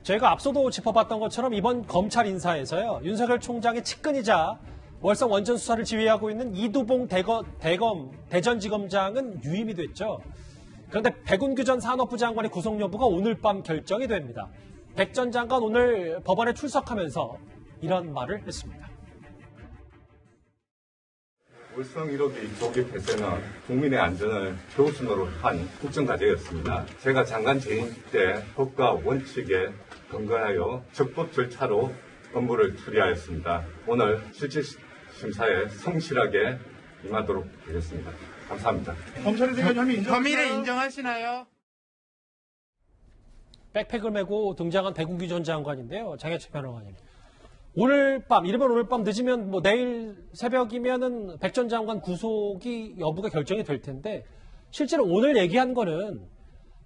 저희가 앞서도 짚어봤던 것처럼 이번 검찰 인사에서요. 윤석열 총장의 측근이자 월성 원전 수사를 지휘하고 있는 이두봉 대전지검장은 유임이 됐죠. 그런데 백운규 전 산업부 장관의 구속 여부가 오늘 밤 결정이 됩니다. 백 전 장관 오늘 법원에 출석하면서 이런 말을 했습니다. 월성 1호기 조기 폐쇄는 국민의 안전을 최우선으로 한 국정과제였습니다. 제가 장관 재임 때 법과 원칙에 근거하여 적법 절차로 업무를 처리하였습니다. 오늘 실질 심사에 성실하게 임하도록 하겠습니다. 감사합니다. 검찰에 대한 혐의를 인정하시나요? 백팩을 메고 등장한 백운규 전 장관인데요. 장혜철 변호사님. 오늘 밤, 이르면 오늘 밤 늦으면 뭐 내일 새벽이면은 백 전 장관 구속이 여부가 결정이 될 텐데 실제로 오늘 얘기한 거는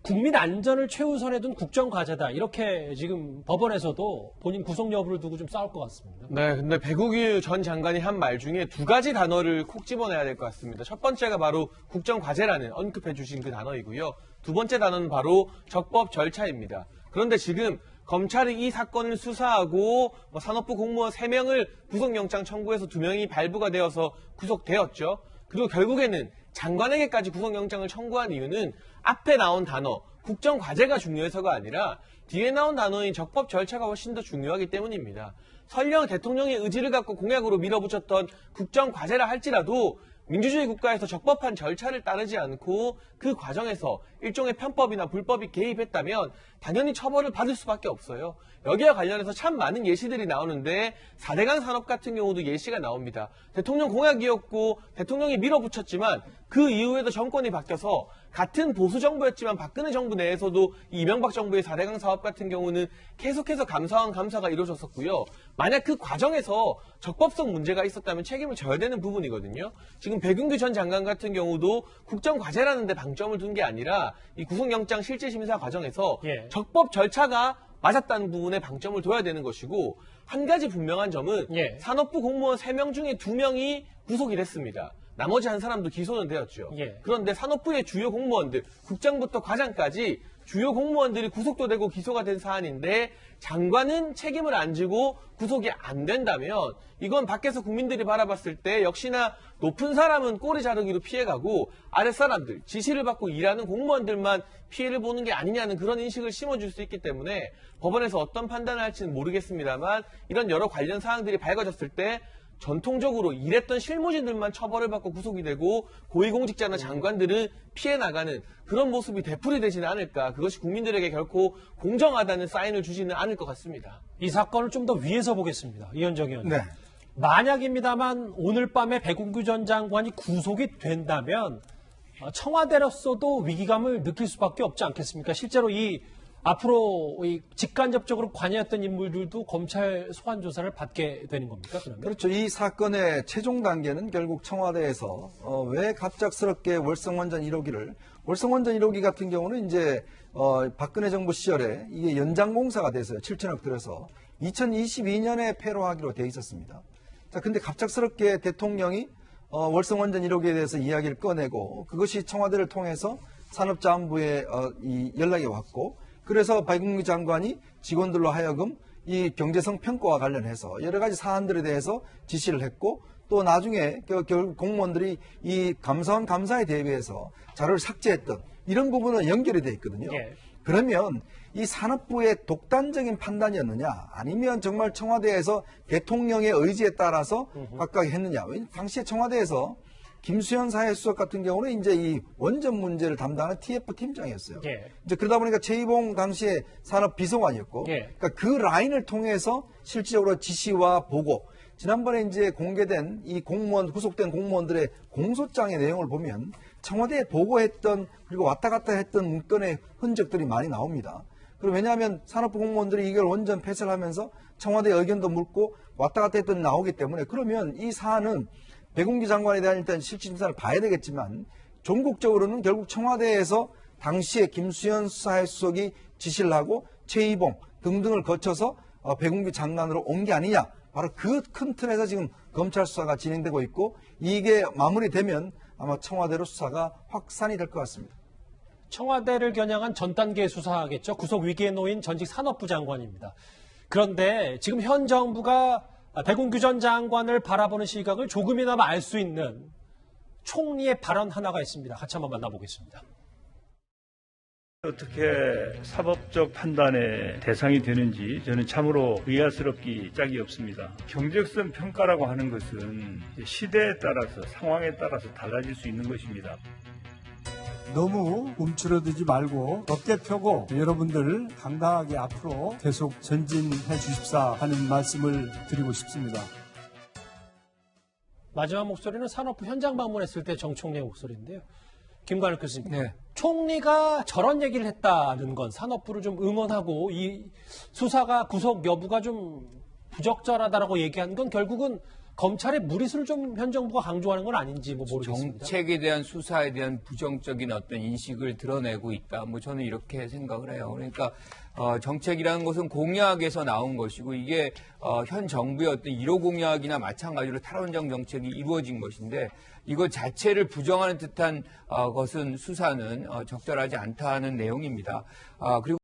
국민 안전을 최우선에 둔 국정과제다. 이렇게 지금 법원에서도 본인 구속 여부를 두고 좀 싸울 것 같습니다. 네, 근데 백운규 전 장관이 한 말 중에 두 가지 단어를 콕 집어내야 될 것 같습니다. 첫 번째가 바로 국정과제라는 언급해 주신 그 단어이고요. 두 번째 단어는 바로 적법 절차입니다. 그런데 지금 검찰이 이 사건을 수사하고 산업부 공무원 3명을 구속영장 청구해서 2명이 발부가 되어서 구속되었죠. 그리고 결국에는 장관에게까지 구속영장을 청구한 이유는 앞에 나온 단어, 국정과제가 중요해서가 아니라 뒤에 나온 단어인 적법 절차가 훨씬 더 중요하기 때문입니다. 설령 대통령의 의지를 갖고 공약으로 밀어붙였던 국정과제라 할지라도 민주주의 국가에서 적법한 절차를 따르지 않고 그 과정에서 일종의 편법이나 불법이 개입했다면 당연히 처벌을 받을 수밖에 없어요. 여기와 관련해서 참 많은 예시들이 나오는데 4대강 산업 같은 경우도 예시가 나옵니다. 대통령 공약이었고 대통령이 밀어붙였지만 그 이후에도 정권이 바뀌어서 같은 보수 정부였지만 박근혜 정부 내에서도 이명박 정부의 4대강 사업 같은 경우는 계속해서 감사원 감사가 이루어졌었고요. 만약 그 과정에서 적법성 문제가 있었다면 책임을 져야 되는 부분이거든요. 지금 백운규 전 장관 같은 경우도 국정과제라는 데 방점을 둔 게 아니라 이 구속영장 실질심사 과정에서 적법 절차가 맞았다는 부분에 방점을 둬야 되는 것이고 한 가지 분명한 점은 산업부 공무원 3명 중에 2명이 구속이 됐습니다. 나머지 한 사람도 기소는 되었죠. 그런데 산업부의 주요 공무원들, 국장부터 과장까지 주요 공무원들이 구속도 되고 기소가 된 사안인데 장관은 책임을 안 지고 구속이 안 된다면 이건 밖에서 국민들이 바라봤을 때 역시나 높은 사람은 꼬리 자르기로 피해가고 아랫사람들, 지시를 받고 일하는 공무원들만 피해를 보는 게 아니냐는 그런 인식을 심어줄 수 있기 때문에 법원에서 어떤 판단을 할지는 모르겠습니다만 이런 여러 관련 사항들이 밝아졌을 때 전통적으로 일했던 실무진들만 처벌을 받고 구속이 되고 고위공직자나 장관들은 피해 나가는 그런 모습이 되풀이되지는 않을까. 그것이 국민들에게 결코 공정하다는 사인을 주지는 않을 것 같습니다. 이 사건을 좀 더 위에서 보겠습니다. 이현정 의원님. 네. 만약입니다만 오늘 밤에 백운규 전 장관이 구속이 된다면 청와대로서도 위기감을 느낄 수밖에 없지 않겠습니까? 실제로 앞으로 직간접적으로 관여했던 인물들도 검찰 소환 조사를 받게 되는 겁니까? 그러면? 그렇죠. 이 사건의 최종 단계는 결국 청와대에서 왜 갑작스럽게 월성원전 1호기를 월성원전 1호기 같은 경우는 이제 박근혜 정부 시절에 이게 연장공사가 돼서요. 7천억 들여서 2022년에 폐로하기로 돼 있었습니다. 자, 근데 갑작스럽게 대통령이 월성원전 1호기에 대해서 이야기를 꺼내고 그것이 청와대를 통해서 산업자원부에 이 연락이 왔고 그래서 백운규 장관이 직원들로 하여금 이 경제성 평가와 관련해서 여러 가지 사안들에 대해서 지시를 했고 또 나중에 결국 공무원들이 이 감사원 감사에 대비해서 자료를 삭제했던 이런 부분은 연결이 돼 있거든요. 그러면 이 산업부의 독단적인 판단이었느냐 아니면 정말 청와대에서 대통령의 의지에 따라서 각각 했느냐. 당시에 청와대에서 김수현 사회수석 같은 경우는 이제 이 원전 문제를 담당하는 TF 팀장이었어요. 이제 그러다 보니까 최이봉 당시에 산업 비서관이었고, 그러니까 그 라인을 통해서 실질적으로 지시와 보고, 지난번에 이제 공개된 이 공무원, 구속된 공무원들의 공소장의 내용을 보면 청와대에 보고했던 그리고 왔다 갔다 했던 문건의 흔적들이 많이 나옵니다. 그리고 왜냐하면 산업부 공무원들이 이걸 원전 폐쇄를 하면서 청와대 의견도 묻고 왔다 갔다 했던 나오기 때문에 그러면 이 사안은 백운규 장관에 대한 일단 실질심사를 봐야 되겠지만 종국적으로는 결국 청와대에서 당시에 김수현 수사수석이 지시를 하고 최이봉 등등을 거쳐서 백운규 장관으로 온 게 아니냐. 바로 그 큰 틀에서 지금 검찰 수사가 진행되고 있고 이게 마무리되면 아마 청와대로 수사가 확산이 될 것 같습니다. 청와대를 겨냥한 전 단계 수사겠죠. 구속 위기에 놓인 전직 산업부 장관입니다. 그런데 지금 현 정부가 백운규 전 장관을 바라보는 시각을 조금이나마 알 수 있는 총리의 발언 하나가 있습니다. 같이 한번 만나보겠습니다. 어떻게 사법적 판단의 대상이 되는지 저는 참으로 의아스럽기 짝이 없습니다. 경제성 평가라고 하는 것은 시대에 따라서 상황에 따라서 달라질 수 있는 것입니다. 너무 움츠러들지 말고 어깨 펴고 여러분들 당당하게 앞으로 계속 전진해 주십사 하는 말씀을 드리고 싶습니다. 마지막 목소리는 산업부 현장 방문했을 때 정 총리의 목소리인데요. 김관욱 교수님, 네. 총리가 저런 얘기를 했다는 건 산업부를 좀 응원하고 이 수사가 구속 여부가 좀 부적절하다라고 얘기하는 건 결국은 검찰의 무리수를 좀 현 정부가 강조하는 건 아닌지 뭐 모르겠습니다. 정책에 대한 수사에 대한 부정적인 어떤 인식을 드러내고 있다. 뭐 저는 이렇게 생각을 해요. 그러니까 정책이라는 것은 공약에서 나온 것이고 이게 현 정부의 어떤 1호 공약이나 마찬가지로 탈원전 정책이 이루어진 것인데 이것 자체를 부정하는 듯한 것은 수사는 적절하지 않다는 내용입니다. 그리고